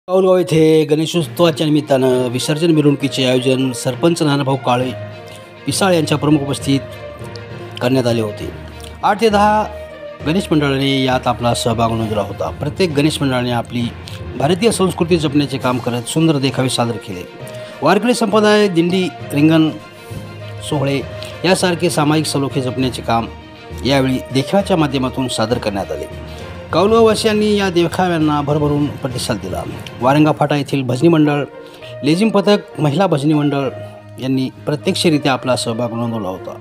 कौलगाव येथे गणेशोत्सवाच्या निमित्तानं विसर्जन मिरवणुकीचे आयोजन सरपंच नानाभाऊ काळे पिसाळ यांच्या प्रमुख उपस्थितीत करण्यात आले होते. 8 ते 10 गणेश मंडळाने यात आपला सहभाग नोंदवला होता. प्रत्येक गणेश मंडळाने आपली भारतीय संस्कृती जपण्याचे काम करत सुंदर देखावे सादर केले. वारकरी संप्रदाय, दिंडी, रिंगण सोहळे यासारखे सामायिक सलोखे जपण्याचे काम यावेळी देखाव्याच्या माध्यमातून सादर करण्यात आले. कौलगाववासियांनी या देखाव्यांना भरभरून प्रतिसाद दिला. वारंगा फाटा येथील भजनी मंडळ, लेझिम पथक, महिला भजनी मंडळ यांनी प्रत्यक्षरित्या आपला सहभाग नोंदवला होता.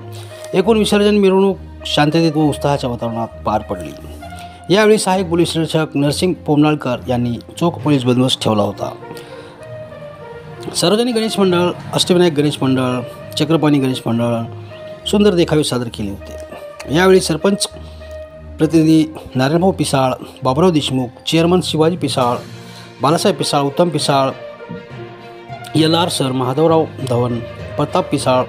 एकूण विसर्जन मिरवणूक शांततेत व उत्साहाच्या वातावरणात पार पडली. यावेळी सहाय्यक पोलीस निरीक्षक नरसिंग पोमनाळकर यांनी चोख पोलीस बंदोबस्त ठेवला होता. सार्वजनिक गणेश मंडळ, अष्टविनायक गणेश मंडळ, चक्रपाणी गणेश मंडळ सुंदर देखावे सादर केले होते. यावेळी सरपंच प्रतिनिधी नारायणभाऊ पिसाळ, बाबुराव देशमुख, चेअरमन शिवाजी पिसाळ, बालासाहेब पिसाळ, उत्तम पिसाळ, LR सर, महादेवराव धवन, प्रताप पिसाळ,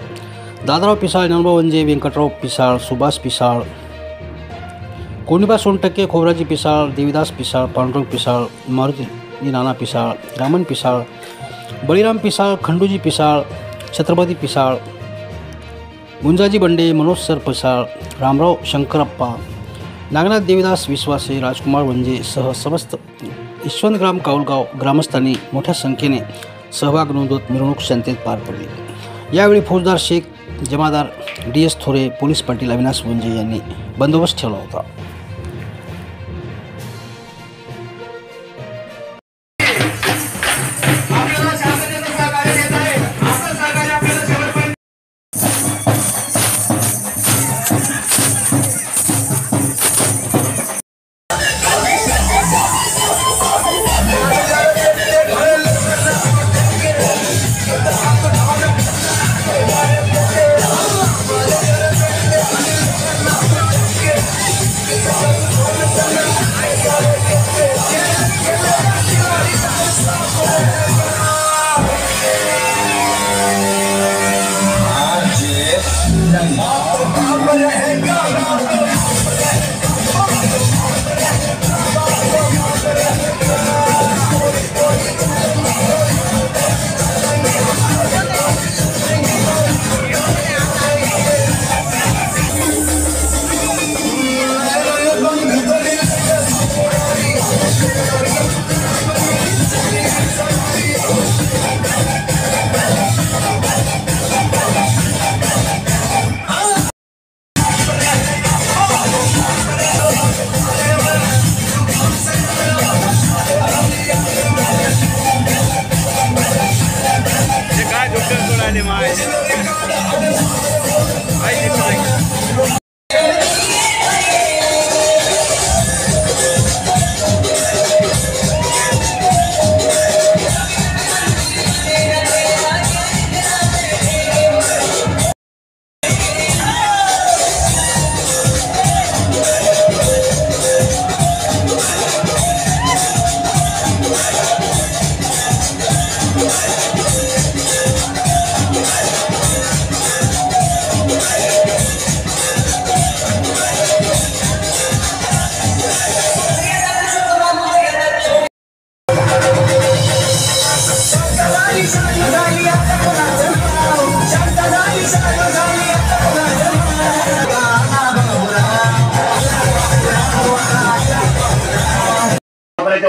दादाराव पिसाळ, ज्ञानोबा वंजे, व्यंकटराव पिसाळ, सुभाष पिसाळ, कोंडिबा सोनटक्के, खोबराजी पिसाळ, देवीदास पिसाळ, पांडुरंग पिसाळ, मारुती नाना पिसाळ, रामन पिसाळ, बळीराम पिसाळ, खंडूजी पिसाळ, छत्रपती पिसाळ, गुंजाजी बंडे, मनोज सर पिसाळ, रामराव शंकरप्पा, नागनाथ देवीदास विश्वासे, राजकुमार वंजे सह समस्त यशवंतग्राम कौलगाव ग्रामस्थांनी मोठ्या संख्येने सहभाग नोंदवत मिरवणूक शांततेत पार पडली. यावेळी फौजदार शेख, जमादार DS थोरे, पोलीस पाटील अविनाश वंजे यांनी बंदोबस्त ठेवला होता.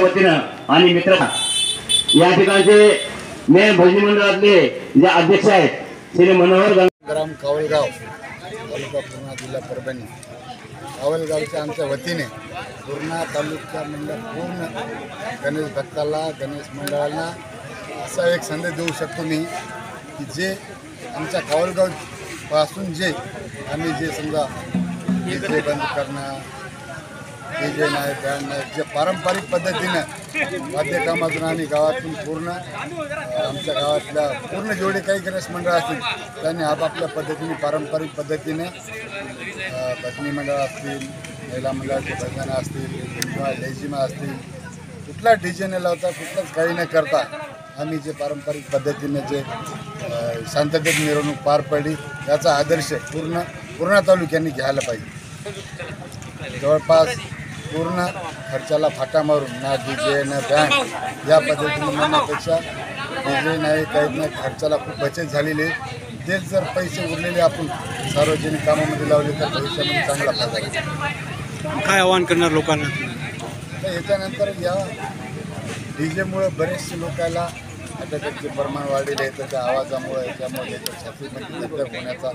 वतीनं आणि मित्र या ठिकाणचे मेन भजनी मंडळातले जे अध्यक्ष आहेत श्री मनोहर ग्राम कौलगाव तालुका पूर्णा जिल्हा परभणी कावलगावच्या आमच्या वतीने पूर्णा तालुक्यामधल्या पूर्ण गणेश भक्ताला गणेश मंडळाला असा एक संदेश देऊ शकतो मी की जे आमच्या कावलगावपासून जे आम्ही जे समजा डीजे बंद करणं, डीजे नाही बँड नाही, जे पारंपरिक पद्धतीनं वाद्यकामातून आम्ही गावातून पूर्ण आमच्या गावातल्या पूर्ण जेवढे काही गणेश मंडळ असतील त्यांनी आपापल्या पद्धतीने पारंपरिक पद्धतीने भजनी मंडळ असतील, महिला मंडळाचे भजनं असतील किंवा लेझिमा असतील, कुठला डीजे न लावता कुठलंच काही न करता आम्ही जे पारंपरिक पद्धतीने जे शांततेत मिरवणूक पार पडली त्याचा आदर्श पूर्णा तालुक्यांनी घ्यायला पाहिजे. जवळपास पूर्ण खर्चाला फाटा मारून ना डीजे ना बँड या पद्धतीने म्हणण्यापेक्षा डीजे नाही काही नाही, खर्चाला खूप बचत झालेली आहे. तेच जर पैसे उरलेले आपण सार्वजनिक कामामध्ये लावले तर भविष्यामध्ये चांगला फायदा होईल. काय आवाहन करणार लोकांना? तर याच्यानंतर या डीजेमुळे बरेचसे लोकांना अटॅकचे प्रमाण वाढलेले आहे. तर त्या आवाजामुळे याच्यामुळे छातीमध्ये दगदग होण्याचा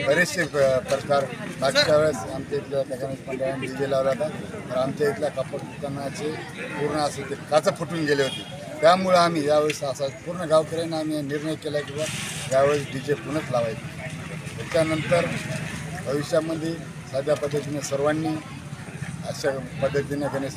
बरेचसे प्रकार. मागच्या वेळेस आमच्या इथल्या गणेश मंडळाने डीजे लावला होता तर आमच्या इथल्या कापड दुकानाचे पूर्ण असं ते काचं फुटून गेले होते. त्यामुळं आम्ही यावेळेस असा पूर्ण गावकऱ्यांना आम्ही निर्णय केला की यावेळेस डीजे पुन्हाच लावायचे. त्याच्यानंतर भविष्यामध्ये साध्या पद्धतीने सर्वांनी अशा पद्धतीने गणेश